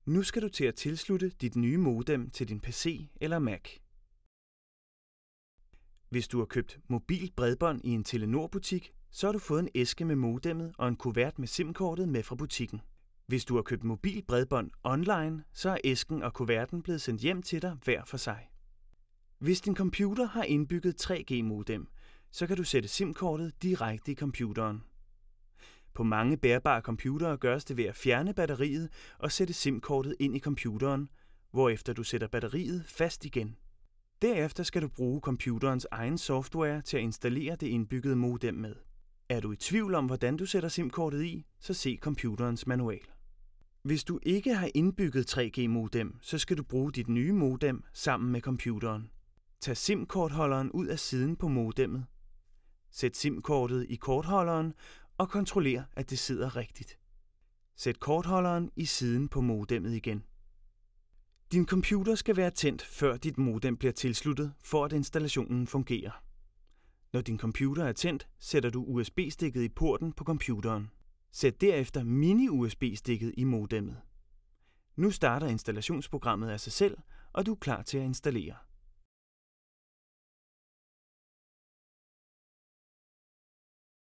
Nu skal du til at tilslutte dit nye modem til din PC eller Mac. Hvis du har købt mobilt bredbånd i en Telenor-butik, så har du fået en æske med modemmet og en kuvert med SIM-kortet med fra butikken. Hvis du har købt mobilt bredbånd online, så er æsken og kuverten blevet sendt hjem til dig hver for sig. Hvis din computer har indbygget 3G-modem, så kan du sætte SIM-kortet direkte i computeren. På mange bærbare computere gøres det ved at fjerne batteriet og sætte SIM-kortet ind i computeren, hvorefter du sætter batteriet fast igen. Derefter skal du bruge computerens egen software til at installere det indbyggede modem med. Er du i tvivl om, hvordan du sætter SIM-kortet i, så se computerens manual. Hvis du ikke har indbygget 3G-modem, så skal du bruge dit nye modem sammen med computeren. Tag SIM-kortholderen ud af siden på modemmet. Sæt SIM-kortet i kortholderen og kontroller, at det sidder rigtigt. Sæt kortholderen i siden på modemmet igen. Din computer skal være tændt, før dit modem bliver tilsluttet, for at installationen fungerer. Når din computer er tændt, sætter du USB-stikket i porten på computeren. Sæt derefter mini-USB-stikket i modemmet. Nu starter installationsprogrammet af sig selv, og du er klar til at installere.